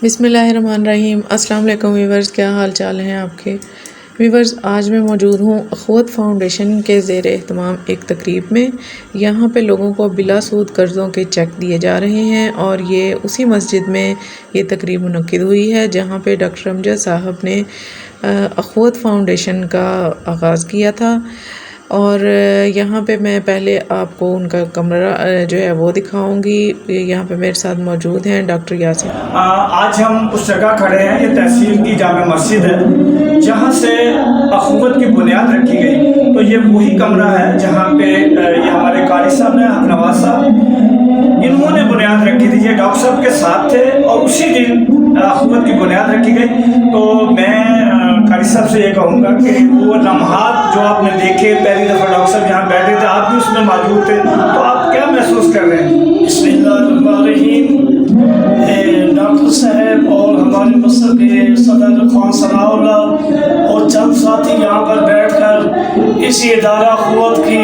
بسم اللہ الرحمن الرحیم۔ السلام علیکم ویورز، کیا حال چال ہیں آپ کے؟ ویورز، آج میں موجود ہوں اخوت فاؤنڈیشن کے زیر اہتمام ایک تقریب میں۔ یہاں پہ لوگوں کو بلا سود قرضوں کے چیک دیے جا رہے ہیں، اور یہ اسی مسجد میں یہ تقریب منعقد ہوئی ہے جہاں پہ ڈاکٹر امجد صاحب نے اخوت فاؤنڈیشن کا آغاز کیا تھا۔ اور یہاں پہ میں پہلے آپ کو ان کا کمرہ جو ہے وہ دکھاؤں گی۔ یہاں پہ میرے ساتھ موجود ہیں ڈاکٹر یاسین۔ آج ہم اس جگہ کھڑے ہیں، یہ تحصیل کی جامع مسجد ہے جہاں سے اخوت کی بنیاد رکھی گئی۔ تو یہ وہی کمرہ ہے جہاں پہ یہ ہمارے قاری صاحب ہیں، حق نواز صاحب، انہوں نے بنیاد رکھی تھی۔ یہ ڈاکٹر صاحب کے ساتھ تھے اور اسی دن اخوت کی بنیاد رکھی گئی۔ تو میں قاری صاحب سے یہ کہوں گا کہ وہ لمحات جو آپ نے دیکھے، پہلی دفعہ ڈاکٹر صاحب یہاں بیٹھے تھے، آپ بھی اس میں موجود تھے، تو آپ کیا محسوس کر رہے ہیں؟ بسم اللہ الرحمن الرحیم۔ ڈاکٹر صاحب اور ہمارے مسجد کے صدر خان ثناء اللہ اور چند ساتھی یہاں پر بیٹھ کر اسی ادارہ اخوت کی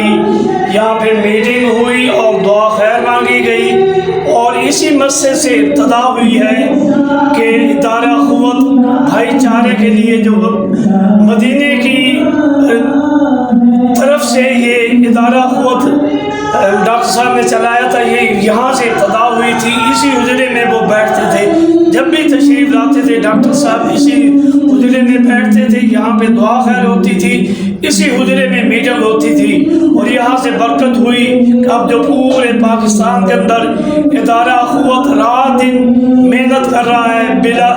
یہاں پہ میٹنگ ہوئی اور دعا خیر مانگی گئی، اور اسی مسجد سے ابتدا ہوئی ہے کہ ادارہ اخوت بھائی چارے کے لیے جو مدینے کی طرف سے یہ ادارہ اخوت ڈاکٹر صاحب نے چلایا تھا، یہ یہاں سے ابتدا ہوئی تھی۔ اسی حجرے میں وہ بیٹھتے تھے، جب بھی تشریف لاتے تھے ڈاکٹر صاحب اسی حجرے میں بیٹھتے تھے، یہاں پہ دعا خیر ہوتی تھی، اسی حجرے میں میٹنگ ہوتی تھی، اور یہاں سے برکت ہوئی کہ اب جو پورے پاکستان کے اندر ادارہ اخوت رات دن محنت کر رہا ہے بلا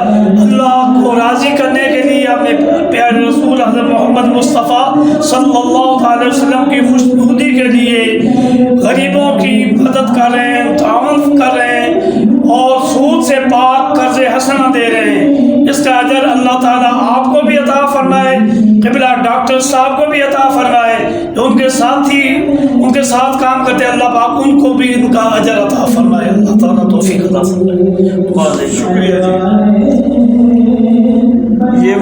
اللہ کو راضی کرنے کے لیے، اپنے پیارے رسول حضرت محمد مصطفیٰ صلی اللہ علیہ وسلم کی خوشنودی کے لیے غریبوں کی مدد کر رہے ہیں، تعاون کر رہے ہیں، اور سود سے پاک قرض حسنہ دے رہے ہیں۔ اس کا اجر اللہ تعالیٰ آپ کو بھی عطا فرمائے، قبلہ ڈاکٹر صاحب کو بھی عطا فرمائے، جو ان کے ساتھی ان کے ساتھ کام کرتے ہیں، اللہ پاک ان کو بھی ان کا اجر عطا فرمائے۔ اللہ تعالیٰ توفیق عطا فرمائے۔ شکریہ جی۔ یہ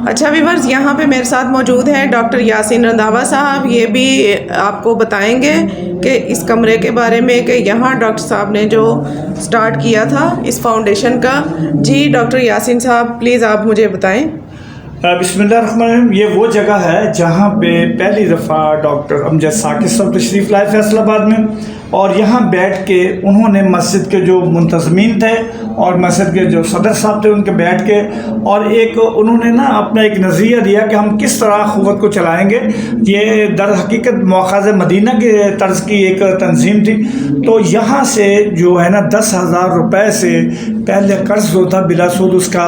اچھا ویورز، یہاں پہ میرے ساتھ موجود ہیں ڈاکٹر یاسین رنداوا صاحب۔ یہ بھی آپ کو بتائیں گے کہ اس کمرے کے بارے میں کہ یہاں ڈاکٹر صاحب نے جو سٹارٹ کیا تھا اس فاؤنڈیشن کا۔ جی ڈاکٹر یاسین صاحب، پلیز آپ مجھے بتائیں۔ بسم اللہ الرحمن الرحیم۔ یہ وہ جگہ ہے جہاں پہ پہلی دفعہ ڈاکٹر امجد ثاقب صاحب تشریف لائے فیصل آباد میں، اور یہاں بیٹھ کے انہوں نے مسجد کے جو منتظمین تھے اور مسجد کے جو صدر صاحب تھے ان کے بیٹھ کے، اور ایک انہوں نے نا اپنا ایک نظریہ دیا کہ ہم کس طرح اخوت کو چلائیں گے۔ یہ در حقیقت مواخذ مدینہ کے طرز کی ایک تنظیم تھی۔ تو یہاں سے جو ہے نا 10,000 روپے سے پہلے قرض ہوتا بلا سود، اس کا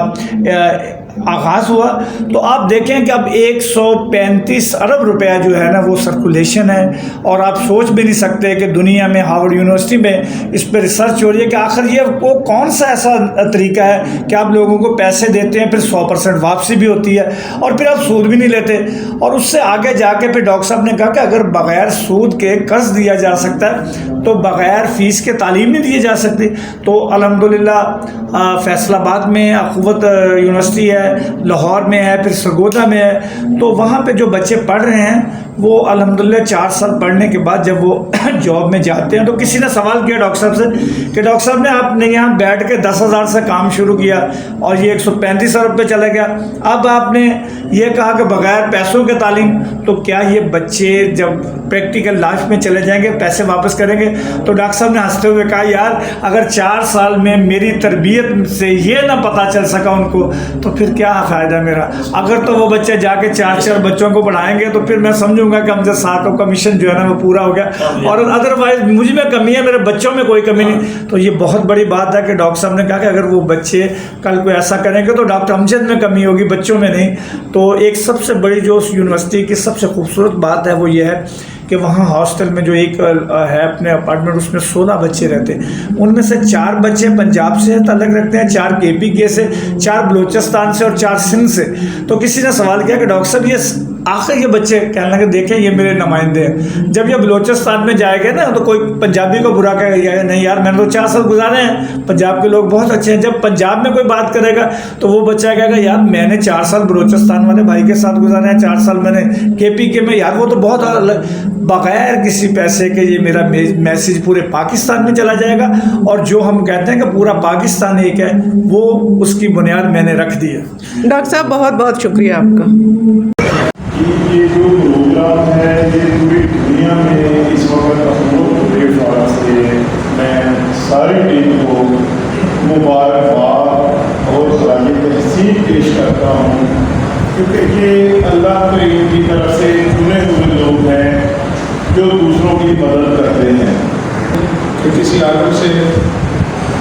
آغاز ہوا۔ تو آپ دیکھیں کہ اب 135 ارب روپیہ جو ہے نا وہ سرکولیشن ہے، اور آپ سوچ بھی نہیں سکتے کہ دنیا میں ہارورڈ یونیورسٹی میں اس پہ ریسرچ ہو رہی ہے کہ آخر یہ وہ کون سا ایسا طریقہ ہے کہ آپ لوگوں کو پیسے دیتے ہیں، پھر 100% واپسی بھی ہوتی ہے، اور پھر آپ سود بھی نہیں لیتے۔ اور اس سے آگے جا کے پھر ڈاکٹر صاحب نے کہا کہ اگر بغیر سود کے قرض دیا جا سکتا ہے تو بغیر فیس کے تعلیم نہیں دی جا سکتی۔ تو الحمدللہ فیصل آباد میں اخوت یونیورسٹی ہے، لاہور میں ہے، پھر سرگودا میں ہے۔ تو وہاں پہ جو بچے پڑھ رہے ہیں وہ الحمدللہ 4 سال پڑھنے کے بعد جب وہ جاب میں جاتے ہیں، تو کسی نے سوال کیا ڈاکٹر صاحب سے کہ ڈاکٹر صاحب نے آپ نے یہاں بیٹھ کے 10,000 سے کام شروع کیا اور یہ 135 ارب پہ چلا گیا، اب آپ نے یہ کہا کہ بغیر پیسوں کے تعلیم، تو کیا یہ بچے جب پریکٹیکل لائف میں چلے جائیں گے پیسے واپس کریں گے؟ تو ڈاکٹر صاحب نے ہنستے ہوئے کہا یار اگر 4 سال میں میری تربیت سے یہ نہ پتہ چل سکا ان کو تو پھر کیا فائدہ میرا؟ اگر تو وہ بچے جا کے 4 بچوں کو پڑھائیں گے تو پھر میں سمجھوں گا کہ امجد صاحب کا مشن جو ہے نا وہ پورا ہو گیا، اور ادروائز مجھ میں کمی ہے، میرے بچوں میں کوئی کمی نہیں۔ تو یہ بہت بڑی بات ہے کہ ڈاکٹر صاحب نے کہا کہ اگر وہ بچے کل کو ایسا کریں گے تو ڈاکٹر امجد میں کمی ہوگی، بچوں میں نہیں۔ تو ایک سب سے بڑی جو اس یونیورسٹی کی سب سے خوبصورت بات ہے وہ یہ ہے کہ وہاں ہاسٹل میں جو ایک ہے اپنے اپارٹمنٹ، اس میں 16 بچے رہتے ہیں، ان میں سے 4 بچے پنجاب سے تعلق رکھتے ہیں، 4 KPK سے، 4 بلوچستان سے اور 4 سندھ سے۔ تو کسی نے سوال کیا کہ ڈاکٹر صاحب یہ آخر یہ بچے کہنے لگے دیکھیں یہ میرے نمائندے ہیں. جب یہ بلوچستان میں جائے گا نا تو کوئی پنجابی کو برا کہے گا نہیں یار میں نے تو 4 سال گزارے ہیں, پنجاب کے لوگ بہت اچھے ہیں. جب پنجاب میں کوئی بات کرے گا تو وہ بچہ کہے گا یار میں نے 4 سال بلوچستان والے بھائی کے ساتھ گزارے ہیں, 4 سال میں نے KPK میں, یار وہ تو بہت بغیر کسی پیسے کے یہ میرا میسیج پورے پاکستان میں چلا جائے گا. اور جو ہم کہتے ہیں کہ پورا پاکستان ایک ہے, وہ اس کی بنیاد میں نے رکھ دی ہے. ڈاکٹر صاحب بہت بہت شکریہ آپ کا. یہ جو پروگرام ہے یہ پوری دنیا میں اس وقت اخبار پلیٹ فارم سے میں ساری ٹیم کو مبارکباد اور خراج تحسین پیش کرتا ہوں, کیونکہ یہ اللہ کریم کی طرف سے چنے ہوئے لوگ ہیں جو دوسروں کی مدد کرتے ہیں. کہ کسی عالم سے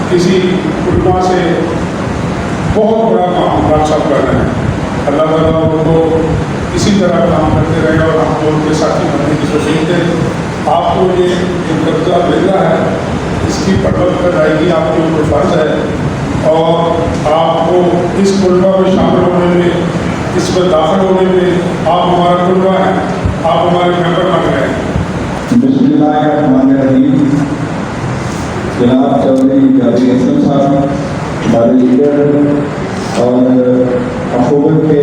کسی علماء سے بہت بڑا کام ڈاکٹر صاحب کر رہے ہیں. اللہ تعالیٰ ان کو اسی طرح کام کرتے رہے اور ہم کو ان کے ساتھی بننے کی توفیق دے. آپ کو یہ قبضہ مل رہا ہے, اس کی پرورش ادائیگی آپ کے اوپر فرض ہے اور آپ کو اس طلبہ میں شامل ہونے میں, اس میں داخل ہونے میں آپ ہمارا طلبہ ہیں, آپ ہمارے ممبر بن رہے ہیں. بسم اللہ الرحمن الرحیم. جناب چودھری غازی اسلم صاحب, ہمارے لیڈر اور اخوت کے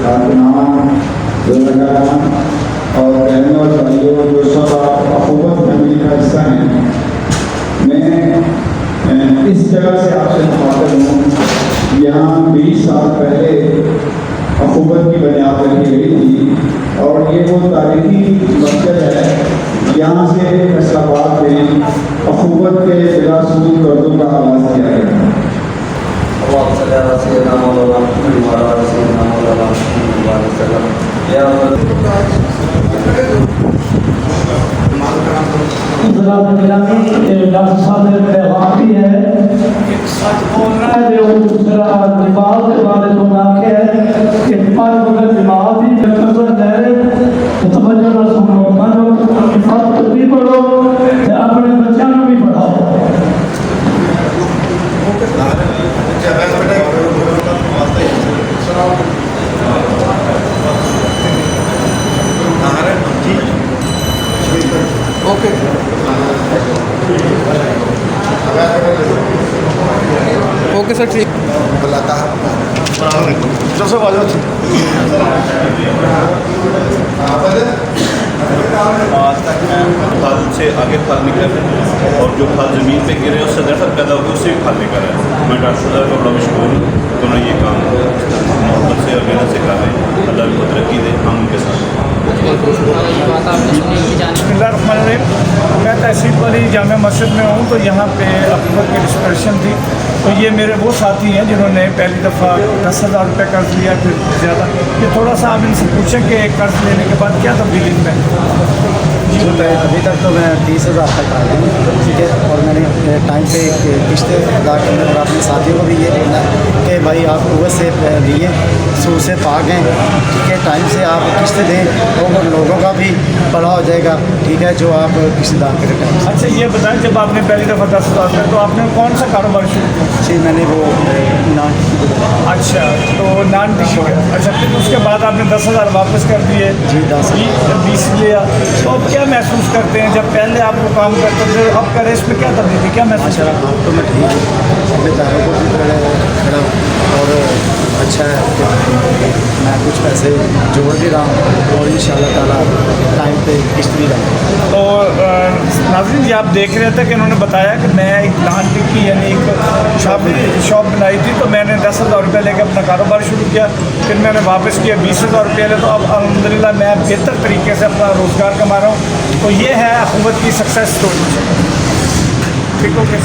کارکنان, رضاکاران اور بہنوں اور بھائیوں جو سب اخوت فیملی کا حصہ ہیں, میں اس جگہ سے آپ سے مخاطب ہوں. یہاں 20 سال پہلے اخوت کی بنیاد رکھی گئی تھی اور یہ وہ تاریخی مسجد ہے. یہاں سے فیصل آباد میں اخوت کے بلا سود قرضوں کا آغاز کیا گیا. ڈاکٹر صاحب نے پیغام بھی ہے, سچ بولنا ہے جو دوسرا دماغ کے بارے میں نہ کہ پر مگر دماغ بھی قبضہ لے تو توجہ نہ سنو, مانو حفاظت بھی پڑھو اپنے بچوں کو بھی پڑھاؤ. اوکے سر ٹھیک. پھل سے آگے پھل نکلے تھے اور جو پھل زمین پہ گرے اس سے درخت پیدا ہو گیا, اس سے بھی پھل نکل رہا ہے. میں ڈاکٹر صاحب کا بڑا مشکور ہوں کہ انہوں نے یہ کام محبت سے اور محنت سے کر رہے ہیں. اللہ ان کو ترقی دے, ہم ان کے ساتھ. بسم اللہ الرحمن الرحیم. میں تحصیل والی جامع مسجد میں ہوں, تو یہاں پہ اخوت کی ڈسکشن تھی. تو یہ میرے وہ ساتھی ہیں جنہوں نے پہلی دفعہ 10,000 روپے قرض لیا, پھر زیادہ. یہ تھوڑا سا آپ ان سے پوچھیں کہ قرض لینے کے بعد کیا تبدیلی میں. ابھی تک تو میں 30,000 تک آ گئی ہوں, ٹھیک ہے. اور میں نے ٹائم پہ قسطیں ادا کی ہیں اور اپنے ساتھیوں کو بھی یہ کہنا ہے کہ بھائی آپ قوت سے لیے, سود سے پاک ہیں, ٹھیک ہے. ٹائم سے آپ قسطیں دیں اور لوگوں کا بھی بڑا ہو جائے گا, ٹھیک ہے, جو آپ قسط ادا کریں ٹائم سے. اچھا یہ بتائیں, جب آپ نے پہلی دفعہ 10,000 میں, تو آپ نے کون سا کاروبار شروع کیا؟ جی میں نے وہ نان. اچھا تو نان ٹکی. اچھا پھر اس کے بعد آپ نے 10,000 واپس کر دیے. جی 20 لیا. تو اب کیا محسوس کرتے ہیں جب پہلے آپ وہ کام کرتے تھے, اب کا ریس میں کیا تبدیلی, کیا محسوس ماشاء اللہ اب تو میں ٹھیک ہوں, اپنے پیروں کو بھی کھڑا اور اچھا ہے کہ میں کچھ پیسے جوڑ بھی رہا ہوں اور ان شاء اللہ تعالیٰ ٹائم پہ قسط بھی رہا ہوں. تو ناظرین جی آپ دیکھ رہے تھے کہ انہوں نے بتایا کہ میں ایک نان ٹکی یعنی ایک شاپ بنائی تھی, تو میں نے 10,000 روپے لے کے اپنا کاروبار شروع کیا. پھر میں نے واپس کیا 20,000 روپے لے, تو اب الحمدللہ میں بہتر طریقے سے اپنا روزگار کما رہا ہوں. تو یہ ہے اخوت کی سکسیس اسٹوری. ٹھیک اوکے.